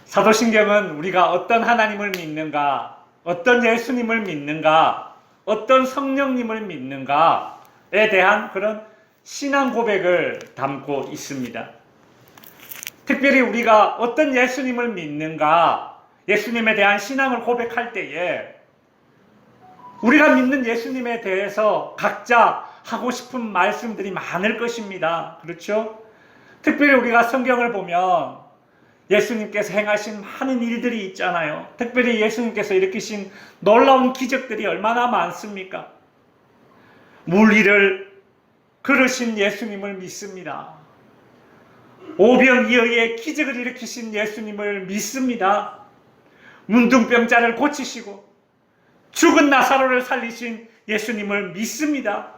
사도신경은 우리가 어떤 하나님을 믿는가, 어떤 예수님을 믿는가, 어떤 성령님을 믿는가에 대한 그런 신앙 고백을 담고 있습니다. 특별히 우리가 어떤 예수님을 믿는가, 예수님에 대한 신앙을 고백할 때에 우리가 믿는 예수님에 대해서 각자 하고 싶은 말씀들이 많을 것입니다. 그렇죠? 특별히 우리가 성경을 보면 예수님께서 행하신 많은 일들이 있잖아요. 특별히 예수님께서 일으키신 놀라운 기적들이 얼마나 많습니까? 물 위를 걸으신 예수님을 믿습니다. 오병이어의 기적을 일으키신 예수님을 믿습니다. 문둥병자를 고치시고 죽은 나사로를 살리신 예수님을 믿습니다.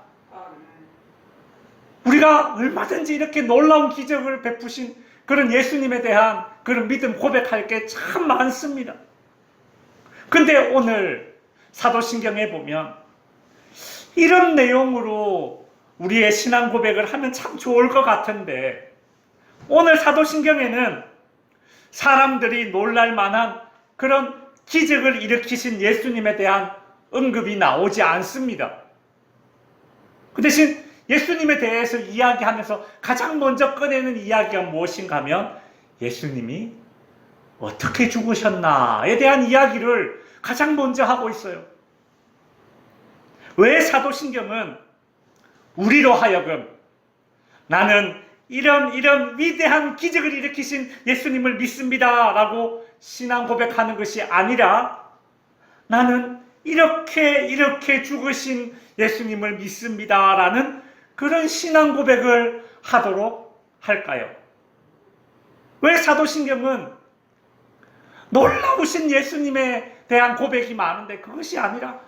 우리가 얼마든지 이렇게 놀라운 기적을 베푸신 그런 예수님에 대한 그런 믿음 고백할 게 참 많습니다. 근데 오늘 사도신경에 보면 이런 내용으로 우리의 신앙 고백을 하면 참 좋을 것 같은데, 오늘 사도신경에는 사람들이 놀랄 만한 그런 기적을 일으키신 예수님에 대한 언급이 나오지 않습니다. 그 대신 예수님에 대해서 이야기하면서 가장 먼저 꺼내는 이야기가 무엇인가 하면 예수님이 어떻게 죽으셨나에 대한 이야기를 가장 먼저 하고 있어요. 왜 사도신경은 우리로 하여금 나는 이런 위대한 기적을 일으키신 예수님을 믿습니다 라고 신앙 고백하는 것이 아니라 나는 이렇게 죽으신 예수님을 믿습니다 라는 그런 신앙 고백을 하도록 할까요? 왜 사도신경은 놀라우신 예수님에 대한 고백이 많은데 그것이 아니라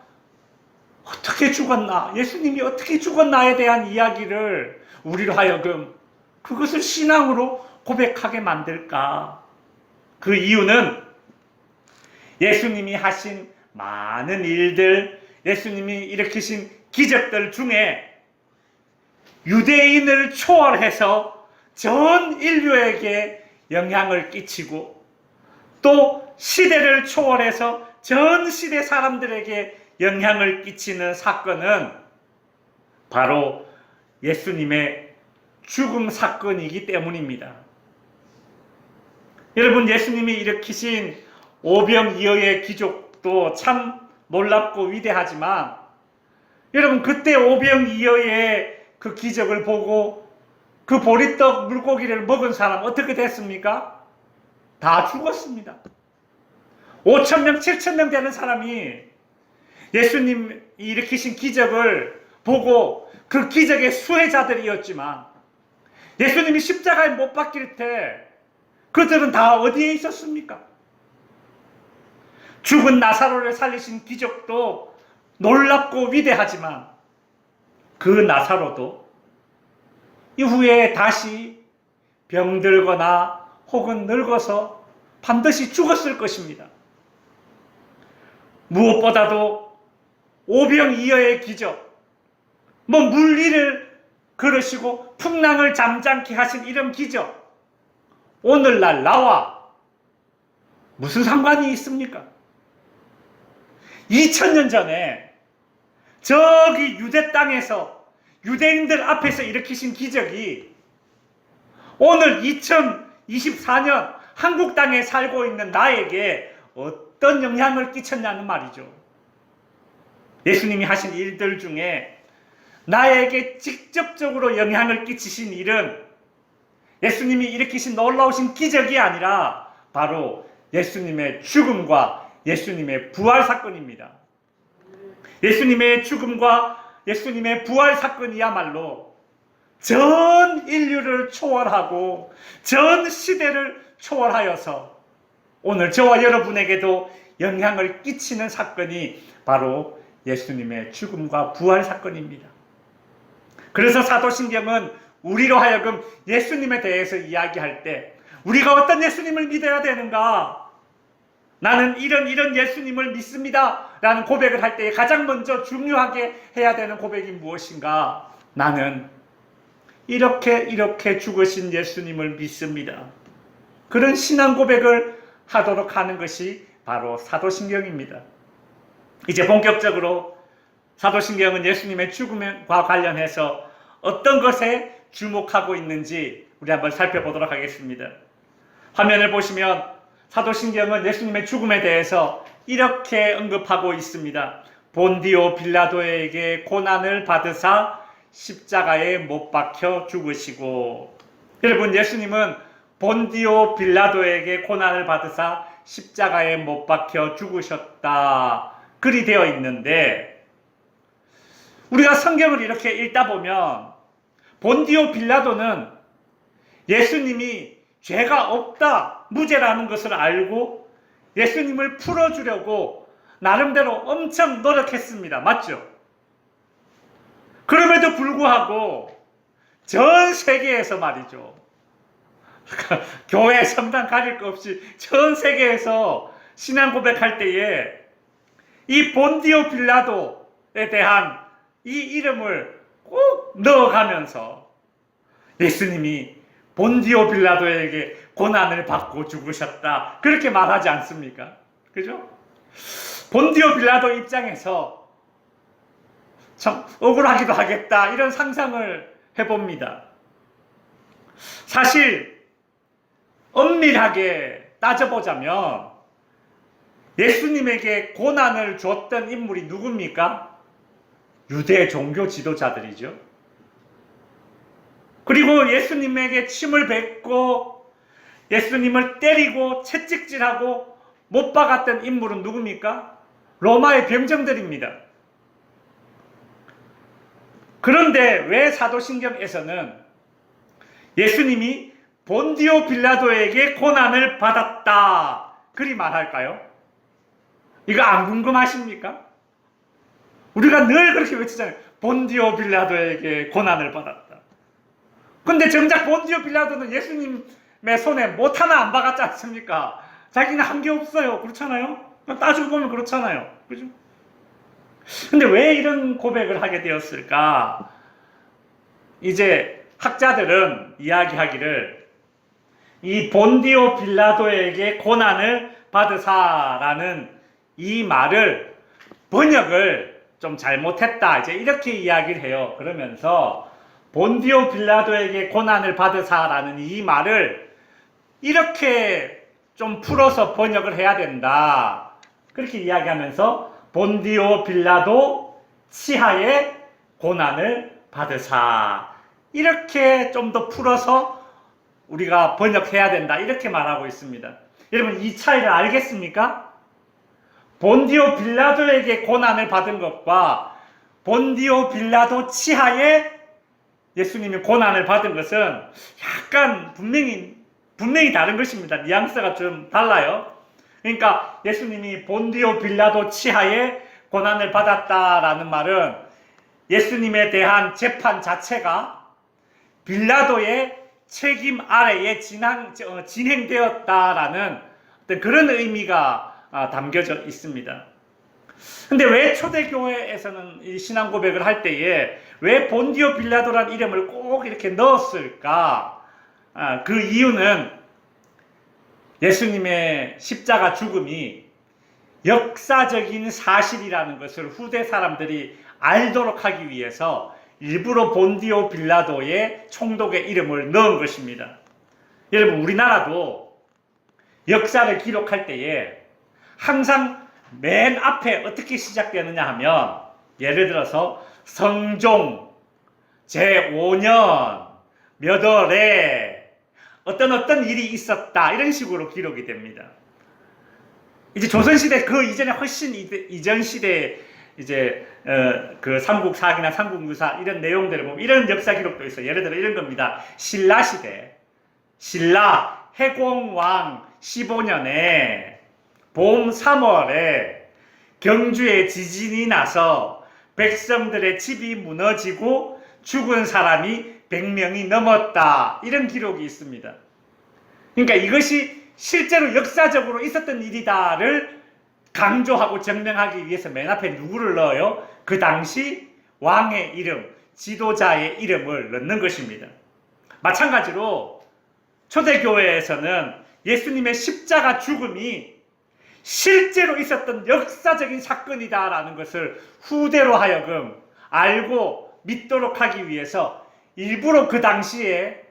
어떻게 죽었나, 예수님이 어떻게 죽었나에 대한 이야기를 우리로 하여금 그것을 신앙으로 고백하게 만들까? 그 이유는 예수님이 하신 많은 일들, 예수님이 일으키신 기적들 중에 유대인을 초월해서 전 인류에게 영향을 끼치고 또 시대를 초월해서 전 시대 사람들에게 영향을 끼치는 사건은 바로 예수님의 죽음 사건이기 때문입니다. 여러분, 예수님이 일으키신 오병이어의 기적도 참 놀랍고 위대하지만 여러분, 그때 오병이어의 그 기적을 보고 그 보리떡 물고기를 먹은 사람 어떻게 됐습니까? 다 죽었습니다. 5,000명, 7,000명 되는 사람이 예수님이 일으키신 기적을 보고 그 기적의 수혜자들이었지만 예수님이 십자가에 못 박힐 때 그들은 다 어디에 있었습니까? 죽은 나사로를 살리신 기적도 놀랍고 위대하지만 그 나사로도 이후에 다시 병들거나 혹은 늙어서 반드시 죽었을 것입니다. 무엇보다도 오병이어의 기적, 물 위를 걸으시고 풍랑을 잠잠케 하신 이런 기적, 오늘날 나와 무슨 상관이 있습니까? 2000년 전에 저기 유대 땅에서 유대인들 앞에서 일으키신 기적이 오늘 2024년 한국 땅에 살고 있는 나에게 어떤 영향을 끼쳤냐는 말이죠. 예수님이 하신 일들 중에 나에게 직접적으로 영향을 끼치신 일은 예수님이 일으키신 놀라우신 기적이 아니라 바로 예수님의 죽음과 예수님의 부활 사건입니다. 예수님의 죽음과 예수님의 부활 사건이야말로 전 인류를 초월하고 전 시대를 초월하여서 오늘 저와 여러분에게도 영향을 끼치는 사건이 바로 예수님의 죽음과 부활 사건입니다. 그래서 사도신경은 우리로 하여금 예수님에 대해서 이야기할 때 우리가 어떤 예수님을 믿어야 되는가? 나는 이런 예수님을 믿습니다 라는 고백을 할 때 가장 먼저 중요하게 해야 되는 고백이 무엇인가? 나는 이렇게 죽으신 예수님을 믿습니다. 그런 신앙 고백을 하도록 하는 것이 바로 사도신경입니다. 이제 본격적으로 사도신경은 예수님의 죽음과 관련해서 어떤 것에 주목하고 있는지 우리 한번 살펴보도록 하겠습니다. 화면을 보시면 사도신경은 예수님의 죽음에 대해서 이렇게 언급하고 있습니다. 본디오 빌라도에게 고난을 받으사 십자가에 못 박혀 죽으시고. 여러분, 예수님은 본디오 빌라도에게 고난을 받으사 십자가에 못 박혀 죽으셨다, 글이 되어 있는데, 우리가 성경을 이렇게 읽다 보면 본디오 빌라도는 예수님이 죄가 없다, 무죄라는 것을 알고 예수님을 풀어주려고 나름대로 엄청 노력했습니다. 맞죠? 그럼에도 불구하고 전 세계에서 말이죠, 교회 성당 가릴 것 없이 전 세계에서 신앙 고백할 때에 이 본디오 빌라도에 대한 이 이름을 꼭 넣어가면서 예수님이 본디오 빌라도에게 고난을 받고 죽으셨다, 그렇게 말하지 않습니까? 그죠? 본디오 빌라도 입장에서 참 억울하기도 하겠다, 이런 상상을 해봅니다. 사실 엄밀하게 따져보자면 예수님에게 고난을 줬던 인물이 누굽니까? 유대 종교 지도자들이죠. 그리고 예수님에게 침을 뱉고 예수님을 때리고 채찍질하고 못 박았던 인물은 누굽니까? 로마의 병정들입니다. 그런데 왜 사도신경에서는 예수님이 본디오 빌라도에게 고난을 받았다, 그리 말할까요? 이거 안 궁금하십니까? 우리가 늘 그렇게 외치잖아요. 본디오 빌라도에게 고난을 받았다. 근데 정작 본디오 빌라도는 예수님의 손에 못 하나 안 박았지 않습니까? 자기는 한 게 없어요. 그렇잖아요? 따지고 보면 그렇잖아요. 그죠? 근데 왜 이런 고백을 하게 되었을까? 이제 학자들은 이야기하기를 이 본디오 빌라도에게 고난을 받으사라는 이 말을 번역을 좀 잘못했다, 이제 이렇게 이야기를 해요. 그러면서 본디오 빌라도에게 고난을 받으사라는 이 말을 이렇게 좀 풀어서 번역을 해야 된다, 그렇게 이야기하면서 본디오 빌라도 치하에 고난을 받으사, 이렇게 좀 더 풀어서 우리가 번역해야 된다, 이렇게 말하고 있습니다. 여러분, 이 차이를 알겠습니까? 본디오 빌라도에게 고난을 받은 것과 본디오 빌라도 치하에 예수님이 고난을 받은 것은 약간 분명히 다른 것입니다. 뉘앙스가 좀 달라요. 그러니까 예수님이 본디오 빌라도 치하에 고난을 받았다라는 말은 예수님에 대한 재판 자체가 빌라도의 책임 아래에 진행되었다라는 어떤 그런 의미가 담겨져 있습니다. 근데 왜 초대교회에서는 이 신앙 고백을 할 때에 왜 본디오 빌라도라는 이름을 꼭 이렇게 넣었을까? 그 이유는 예수님의 십자가 죽음이 역사적인 사실이라는 것을 후대 사람들이 알도록 하기 위해서 일부러 본디오 빌라도의 총독의 이름을 넣은 것입니다. 여러분, 우리나라도 역사를 기록할 때에 항상 맨 앞에 어떻게 시작되느냐 하면, 예를 들어서 성종 제5년 몇 월에 어떤 일이 있었다, 이런 식으로 기록이 됩니다. 이제 조선시대 그 이전에 훨씬 이전 시대에 이제 그 삼국사기나 삼국유사 이런 내용들을 보면 이런 역사 기록도 있어요. 예를 들어 이런 겁니다. 신라시대, 신라 해공왕 15년에 봄 3월에 경주에 지진이 나서 백성들의 집이 무너지고 죽은 사람이 100명이 넘었다, 이런 기록이 있습니다. 그러니까 이것이 실제로 역사적으로 있었던 일이다를 강조하고 증명하기 위해서 맨 앞에 누구를 넣어요? 그 당시 왕의 이름, 지도자의 이름을 넣는 것입니다. 마찬가지로 초대교회에서는 예수님의 십자가 죽음이 실제로 있었던 역사적인 사건이다라는 것을 후대로 하여금 알고 믿도록 하기 위해서 일부러 그 당시에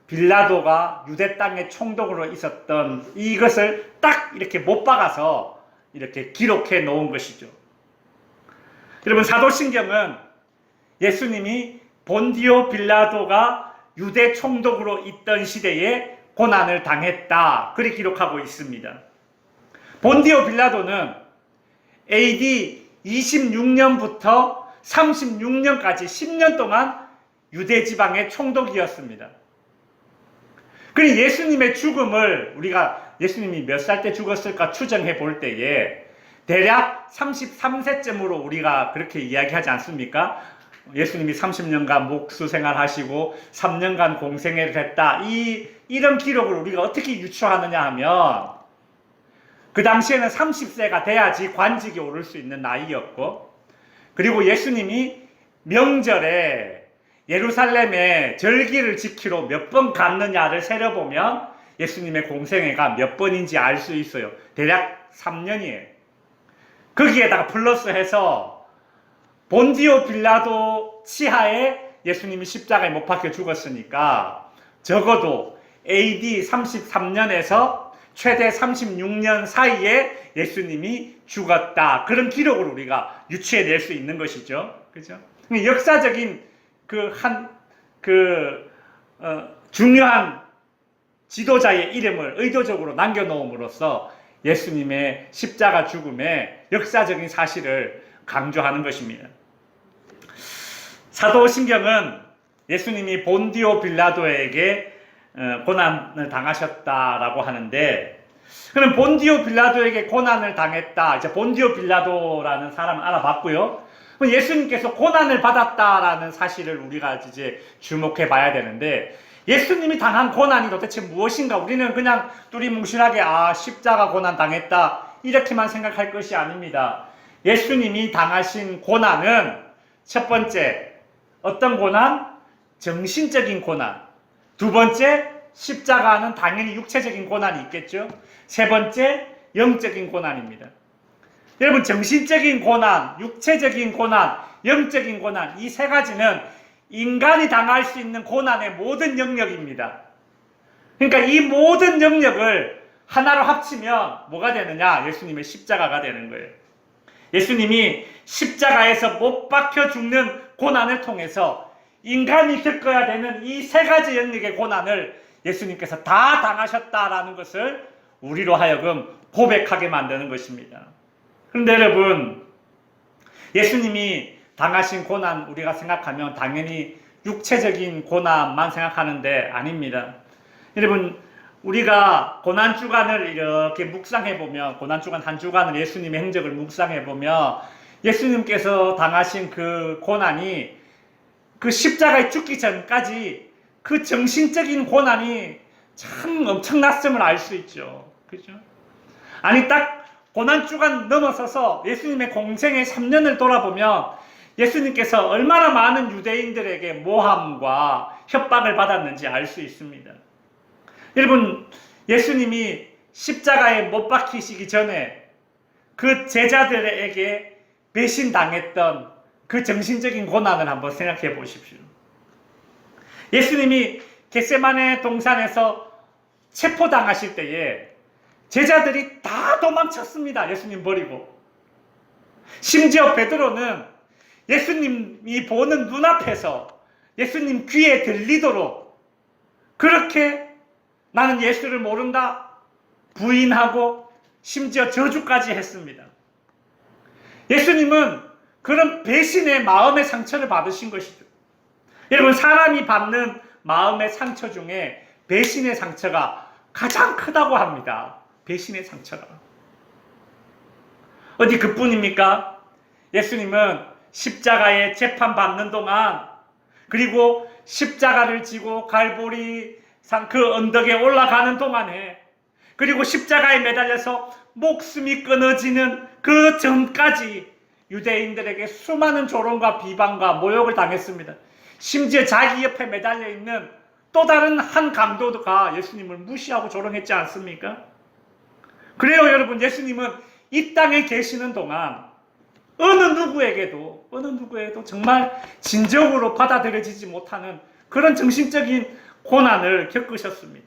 빌라도가 유대 땅의 총독으로 있었던 이것을 딱 이렇게 못 박아서 이렇게 기록해 놓은 것이죠. 여러분, 사도신경은 예수님이 본디오 빌라도가 유대 총독으로 있던 시대에 고난을 당했다, 그렇게 기록하고 있습니다. 본디오 빌라도는 AD 26년부터 36년까지 10년 동안 유대 지방의 총독이었습니다. 그리고 예수님의 죽음을 우리가 예수님이 몇 살 때 죽었을까 추정해 볼 때에 대략 33세쯤으로 우리가 그렇게 이야기하지 않습니까? 예수님이 30년간 목수 생활하시고 3년간 공생애를 했다. 이런 기록을 우리가 어떻게 유추하느냐 하면 그 당시에는 30세가 돼야지 관직에 오를 수 있는 나이였고, 그리고 예수님이 명절에 예루살렘에 절기를 지키러 몇 번 갔느냐를 세려보면 예수님의 공생애가 몇 번인지 알 수 있어요. 대략 3년이에요. 거기에다가 플러스해서 본디오 빌라도 치하에 예수님이 십자가에 못 박혀 죽었으니까 적어도 AD 33년에서 최대 36년 사이에 예수님이 죽었다. 그런 기록을 우리가 유추해낼 수 있는 것이죠. 그죠? 역사적인 중요한 지도자의 이름을 의도적으로 남겨놓음으로써 예수님의 십자가 죽음의 역사적인 사실을 강조하는 것입니다. 사도신경은 예수님이 본디오 빌라도에게 고난을 당하셨다라고 하는데, 그럼 본디오 빌라도에게 고난을 당했다, 이제 본디오 빌라도라는 사람을 알아봤고요. 예수님께서 고난을 받았다라는 사실을 우리가 이제 주목해 봐야 되는데, 예수님이 당한 고난이 도대체 무엇인가? 우리는 그냥 뚜리뭉실하게 십자가 고난 당했다 이렇게만 생각할 것이 아닙니다. 예수님이 당하신 고난은 첫 번째, 어떤 고난? 정신적인 고난. 두 번째, 십자가는 당연히 육체적인 고난이 있겠죠. 세 번째, 영적인 고난입니다. 여러분, 정신적인 고난, 육체적인 고난, 영적인 고난, 이 세 가지는 인간이 당할 수 있는 고난의 모든 영역입니다. 그러니까 이 모든 영역을 하나로 합치면 뭐가 되느냐? 예수님의 십자가가 되는 거예요. 예수님이 십자가에서 못 박혀 죽는 고난을 통해서 인간이 겪어야 되는 이 세 가지 영역의 고난을 예수님께서 다 당하셨다라는 것을 우리로 하여금 고백하게 만드는 것입니다. 그런데 여러분, 예수님이 당하신 고난 우리가 생각하면 당연히 육체적인 고난만 생각하는데 아닙니다. 여러분, 우리가 고난주간을 이렇게 묵상해보면, 고난주간 한 주간을 예수님의 행적을 묵상해보면 예수님께서 당하신 그 고난이 그 십자가에 죽기 전까지 그 정신적인 고난이 참 엄청났음을 알 수 있죠. 그죠? 아니, 딱 고난주간 넘어서서 예수님의 공생의 3년을 돌아보면 예수님께서 얼마나 많은 유대인들에게 모함과 협박을 받았는지 알 수 있습니다. 여러분, 예수님이 십자가에 못 박히시기 전에 그 제자들에게 배신당했던 그 정신적인 고난을 한번 생각해 보십시오. 예수님이 겟세마네 동산에서 체포당하실 때에 제자들이 다 도망쳤습니다. 예수님 버리고. 심지어 베드로는 예수님이 보는 눈앞에서 예수님 귀에 들리도록 그렇게 나는 예수를 모른다 부인하고 심지어 저주까지 했습니다. 예수님은 그런 배신의 마음의 상처를 받으신 것이죠. 여러분, 사람이 받는 마음의 상처 중에 배신의 상처가 가장 크다고 합니다. 배신의 상처가. 어디 그뿐입니까? 예수님은 십자가에 재판받는 동안, 그리고 십자가를 지고 갈보리산 그 언덕에 올라가는 동안에, 그리고 십자가에 매달려서 목숨이 끊어지는 그 전까지 유대인들에게 수많은 조롱과 비방과 모욕을 당했습니다. 심지어 자기 옆에 매달려 있는 또 다른 한 강도가 예수님을 무시하고 조롱했지 않습니까? 그래요, 여러분. 예수님은 이 땅에 계시는 동안 어느 누구에게도 정말 진정으로 받아들여지지 못하는 그런 정신적인 고난을 겪으셨습니다.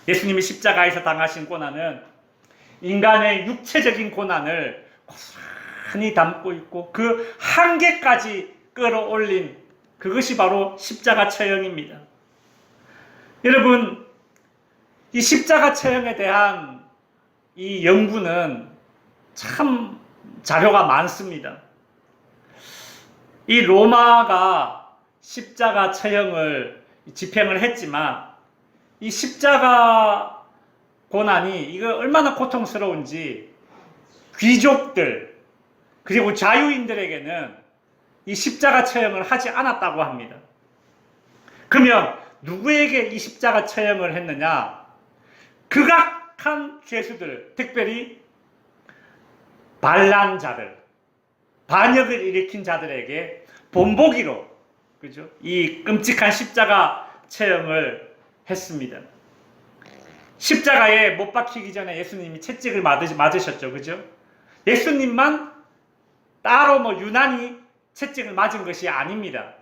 예수님이 십자가에서 당하신 고난은 인간의 육체적인 고난을 고스란히 담고 있고 그 한계까지 끌어올린 그것이 바로 십자가 처형입니다. 여러분, 이 십자가 처형에 대한 이 연구는 참 자료가 많습니다. 이 로마가 십자가 처형을 집행을 했지만 이 십자가 고난이 이거 얼마나 고통스러운지 귀족들 그리고 자유인들에게는 이 십자가 처형을 하지 않았다고 합니다. 그러면 누구에게 이 십자가 처형을 했느냐? 극악한 죄수들, 특별히 반란자들, 반역을 일으킨 자들에게 본보기로, 그죠? 이 끔찍한 십자가 처형을 했습니다. 십자가에 못 박히기 전에 예수님이 채찍을 맞으셨죠, 그죠? 예수님만 따로 유난히 채찍을 맞은 것이 아닙니다.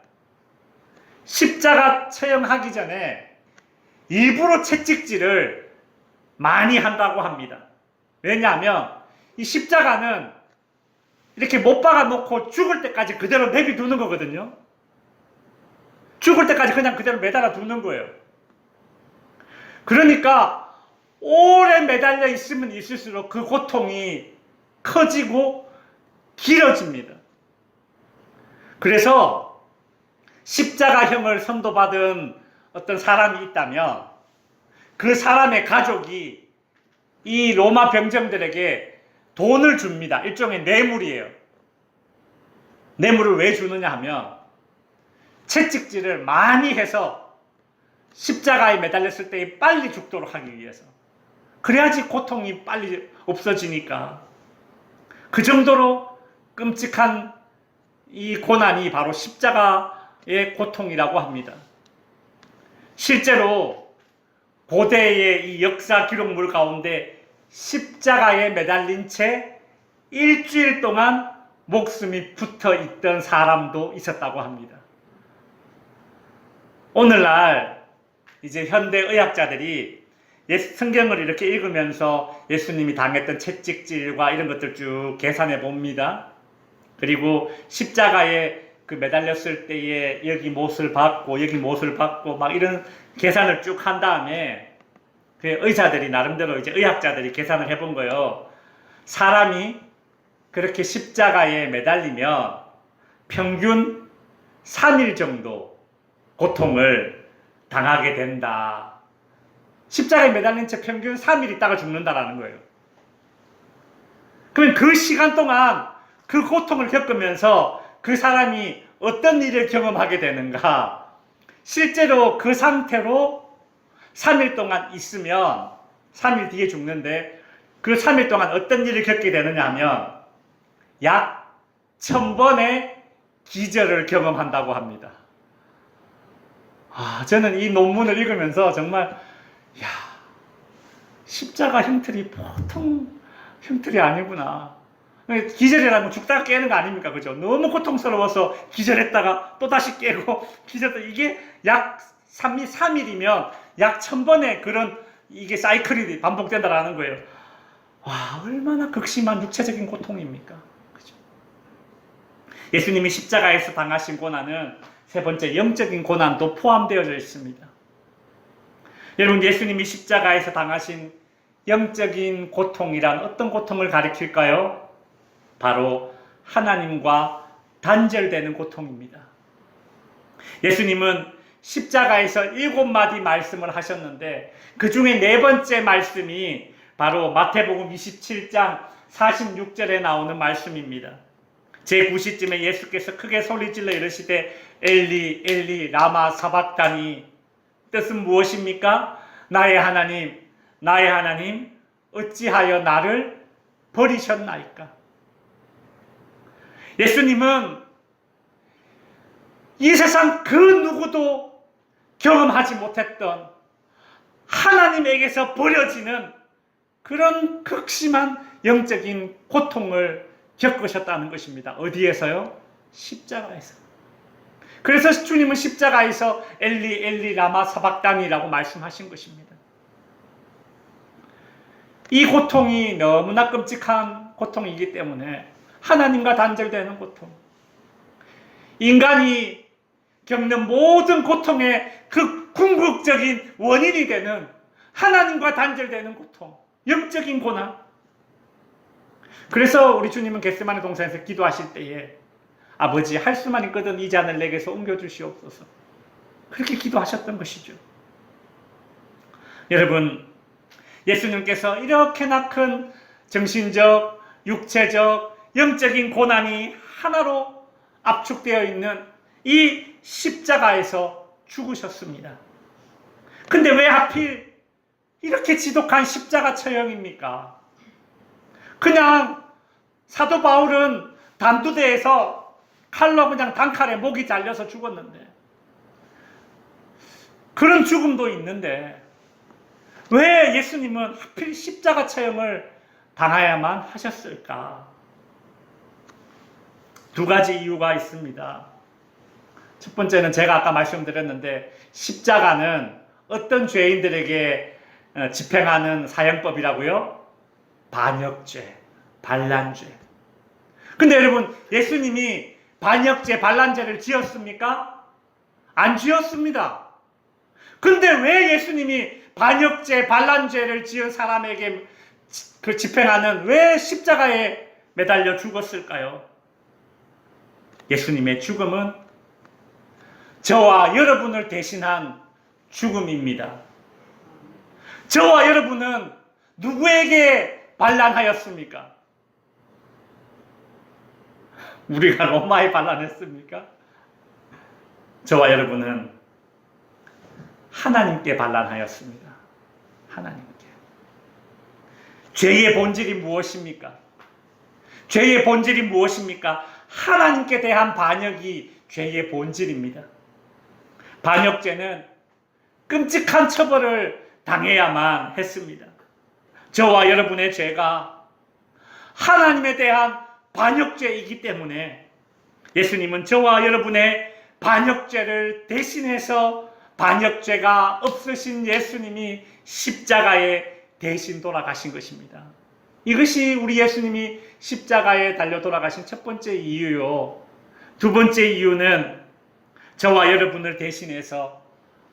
십자가 처형하기 전에 일부러 채찍질을 많이 한다고 합니다. 왜냐하면 이 십자가는 이렇게 못 박아 놓고 죽을 때까지 그대로 내비두는 거거든요. 죽을 때까지 그냥 그대로 매달아 두는 거예요. 그러니까 오래 매달려 있으면 있을수록 그 고통이 커지고 길어집니다. 그래서 십자가형을 선고받은 어떤 사람이 있다면 그 사람의 가족이 이 로마 병정들에게 돈을 줍니다. 일종의 뇌물이에요. 뇌물을 왜 주느냐 하면 채찍질을 많이 해서 십자가에 매달렸을 때 빨리 죽도록 하기 위해서. 그래야지 고통이 빨리 없어지니까. 그 정도로 끔찍한 이 고난이 바로 십자가의 고통이라고 합니다. 실제로 고대의 이 역사 기록물 가운데 십자가에 매달린 채 일주일 동안 목숨이 붙어 있던 사람도 있었다고 합니다. 오늘날 이제 현대 의학자들이 성경을 이렇게 읽으면서 예수님이 당했던 채찍질과 이런 것들 쭉 계산해 봅니다. 그리고 십자가에 그 매달렸을 때에 여기 못을 박고 여기 못을 박고 막 이런 계산을 쭉 한 다음에 그 의사들이 나름대로 이제 의학자들이 계산을 해본 거예요. 사람이 그렇게 십자가에 매달리면 평균 3일 정도 고통을 당하게 된다. 십자가에 매달린 채 평균 3일 있다가 죽는다라는 거예요. 그러면 그 시간 동안 그 고통을 겪으면서 그 사람이 어떤 일을 경험하게 되는가? 실제로 그 상태로 3일 동안 있으면 3일 뒤에 죽는데 그 3일 동안 어떤 일을 겪게 되느냐 하면 약 1000번의 기절을 경험한다고 합니다. 저는 이 논문을 읽으면서 정말 십자가 형틀이 보통 형틀이 아니구나. 기절이라면 죽다가 깨는 거 아닙니까? 그죠? 너무 고통스러워서 기절했다가 또 다시 깨고 기절했다. 이게 약 3일이면 약 1000번의 그런 이게 사이클이 반복된다라는 거예요. 얼마나 극심한 육체적인 고통입니까? 그죠? 예수님이 십자가에서 당하신 고난은 세 번째 영적인 고난도 포함되어져 있습니다. 여러분, 예수님이 십자가에서 당하신 영적인 고통이란 어떤 고통을 가리킬까요? 바로 하나님과 단절되는 고통입니다. 예수님은 십자가에서 7마디 말씀을 하셨는데 그 중에 4번째 말씀이 바로 마태복음 27장 46절에 나오는 말씀입니다. 제9시쯤에 예수께서 크게 소리질러 이르시되 엘리 엘리 라마 사박다니, 뜻은 무엇입니까? 나의 하나님 나의 하나님 어찌하여 나를 버리셨나이까? 예수님은 이 세상 그 누구도 경험하지 못했던 하나님에게서 버려지는 그런 극심한 영적인 고통을 겪으셨다는 것입니다. 어디에서요? 십자가에서. 그래서 주님은 십자가에서 엘리 엘리 라마 사박단이라고 말씀하신 것입니다. 이 고통이 너무나 끔찍한 고통이기 때문에 하나님과 단절되는 고통, 인간이 겪는 모든 고통의 그 궁극적인 원인이 되는 하나님과 단절되는 고통, 영적인 고난. 그래서 우리 주님은 겟세마네 동산에서 기도하실 때에 아버지, 할 수만 있거든 이 잔을 내게서 옮겨주시옵소서, 그렇게 기도하셨던 것이죠. 여러분, 예수님께서 이렇게나 큰 정신적, 육체적, 영적인 고난이 하나로 압축되어 있는 이 십자가에서 죽으셨습니다. 근데 왜 하필 이렇게 지독한 십자가 처형입니까? 그냥 사도 바울은 단두대에서 칼로 그냥 단칼에 목이 잘려서 죽었는데, 그런 죽음도 있는데 왜 예수님은 하필 십자가 처형을 당해야만 하셨을까? 두 가지 이유가 있습니다. 첫 번째는 제가 아까 말씀드렸는데, 십자가는 어떤 죄인들에게 집행하는 사형법이라고요? 반역죄, 반란죄. 근데 여러분, 예수님이 반역죄, 반란죄를 지었습니까? 안 지었습니다. 근데 왜 예수님이 반역죄, 반란죄를 지은 사람에게 그 집행하는 왜 십자가에 매달려 죽었을까요? 예수님의 죽음은 저와 여러분을 대신한 죽음입니다. 저와 여러분은 누구에게 반란하였습니까? 우리가 로마에 반란했습니까? 저와 여러분은 하나님께 반란하였습니다. 하나님께. 죄의 본질이 무엇입니까? 죄의 본질이 무엇입니까? 하나님께 대한 반역이 죄의 본질입니다. 반역죄는 끔찍한 처벌을 당해야만 했습니다. 저와 여러분의 죄가 하나님에 대한 반역죄이기 때문에 예수님은 저와 여러분의 반역죄를 대신해서 반역죄가 없으신 예수님이 십자가에 대신 돌아가신 것입니다. 이것이 우리 예수님이 십자가에 달려 돌아가신 첫 번째 이유요. 두 번째 이유는 저와 여러분을 대신해서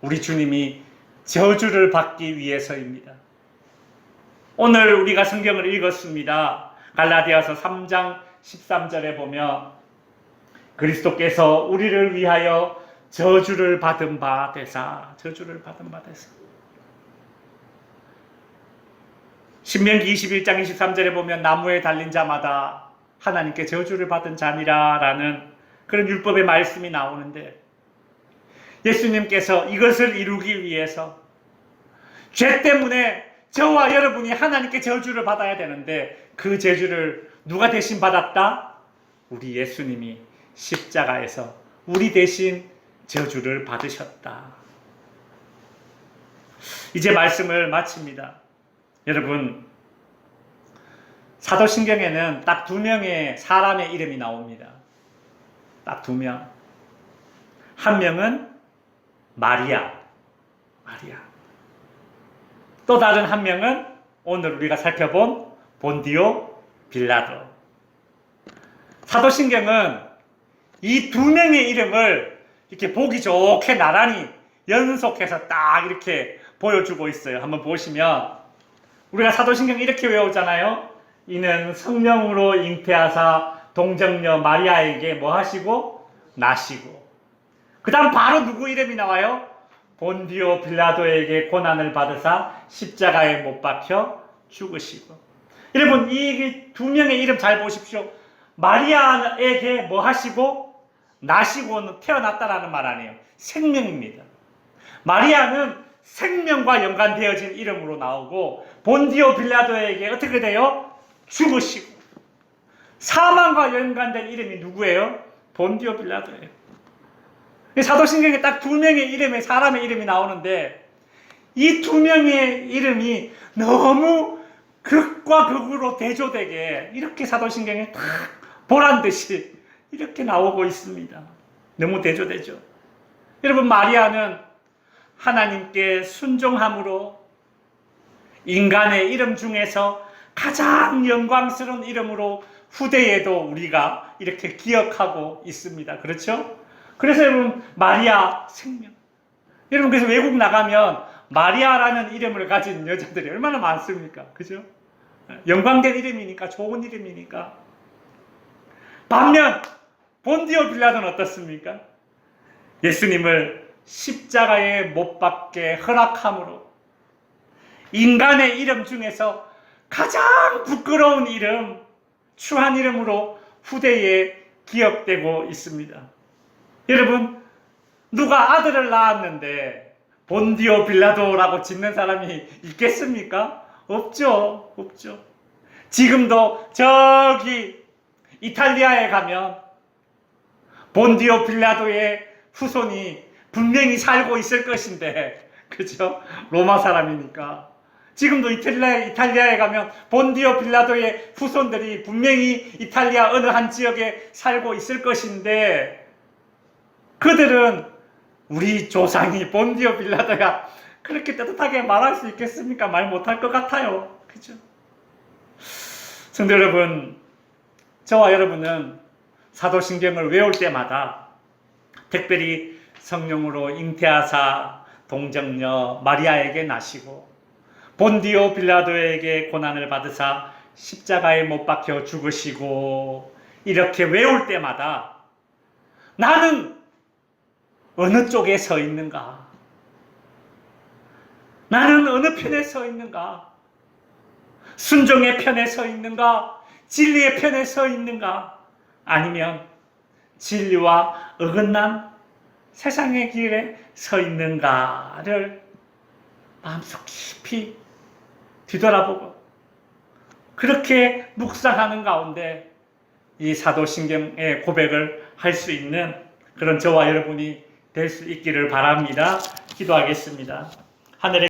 우리 주님이 저주를 받기 위해서입니다. 오늘 우리가 성경을 읽었습니다. 갈라디아서 3장 13절에 보면 그리스도께서 우리를 위하여 저주를 받은 바 되사, 저주를 받은 바 되사. 신명기 21장 23절에 보면 나무에 달린 자마다 하나님께 저주를 받은 자니라 라는 그런 율법의 말씀이 나오는데, 예수님께서 이것을 이루기 위해서 죄 때문에 저와 여러분이 하나님께 저주를 받아야 되는데, 그 저주를 누가 대신 받았다? 우리 예수님이 십자가에서 우리 대신 저주를 받으셨다. 이제 말씀을 마칩니다. 여러분, 사도신경에는 딱 2명의 사람의 이름이 나옵니다. 딱 2명. 한 명은 마리아. 또 다른 한 명은 오늘 우리가 살펴본 본디오 빌라도. 사도신경은 이 2명의 이름을 이렇게 보기 좋게 나란히 연속해서 딱 이렇게 보여주고 있어요. 한번 보시면 우리가 사도신경 이렇게 외우잖아요. 이는 성령으로 잉태하사 동정녀 마리아에게 뭐 하시고? 나시고. 그 다음 바로 누구 이름이 나와요? 본디오 빌라도에게 고난을 받으사 십자가에 못 박혀 죽으시고. 여러분, 이 2명의 이름 잘 보십시오. 마리아에게 뭐 하시고? 나시고는 태어났다라는 말 아니에요. 생명입니다. 마리아는 생명과 연관되어진 이름으로 나오고, 본디오 빌라도에게 어떻게 돼요? 죽으시고. 사망과 연관된 이름이 누구예요? 본디오 빌라도예요. 사도신경에 딱 두 명의 이름의 사람의 이름이 나오는데 이 두 명의 이름이 너무 극과 극으로 대조되게 이렇게 사도신경에 딱 보란 듯이 이렇게 나오고 있습니다. 너무 대조되죠. 여러분, 마리아는 하나님께 순종함으로 인간의 이름 중에서 가장 영광스러운 이름으로 후대에도 우리가 이렇게 기억하고 있습니다. 그렇죠? 그래서 여러분, 마리아 생명. 여러분, 그래서 외국 나가면 마리아라는 이름을 가진 여자들이 얼마나 많습니까? 그죠? 영광된 이름이니까, 좋은 이름이니까. 반면 본디오 빌라도는 어떻습니까? 예수님을 십자가에 못 박게 허락함으로 인간의 이름 중에서 가장 부끄러운 이름, 추한 이름으로 후대에 기억되고 있습니다. 여러분, 누가 아들을 낳았는데 본디오 빌라도라고 짓는 사람이 있겠습니까? 없죠. 없죠. 지금도 저기 이탈리아에 가면 본디오 빌라도의 후손이 분명히 살고 있을 것인데, 그죠? 로마 사람이니까. 지금도 이탈리아에 가면 본디오 빌라도의 후손들이 분명히 이탈리아 어느 한 지역에 살고 있을 것인데, 그들은 우리 조상이 본디오 빌라도야 그렇게 따뜻하게 말할 수 있겠습니까? 말 못할 것 같아요. 그죠? 성도 여러분, 저와 여러분은 사도신경을 외울 때마다 특별히 성령으로 잉태하사 동정녀 마리아에게 나시고 본디오 빌라도에게 고난을 받으사 십자가에 못 박혀 죽으시고 이렇게 외울 때마다 나는 어느 쪽에 서 있는가? 나는 어느 편에 서 있는가? 순종의 편에 서 있는가? 진리의 편에 서 있는가? 아니면 진리와 어긋난 세상의 길에 서 있는가를 마음속 깊이 뒤돌아보고 그렇게 묵상하는 가운데 이 사도신경의 고백을 할 수 있는 그런 저와 여러분이 될 수 있기를 바랍니다. 기도하겠습니다. 하늘의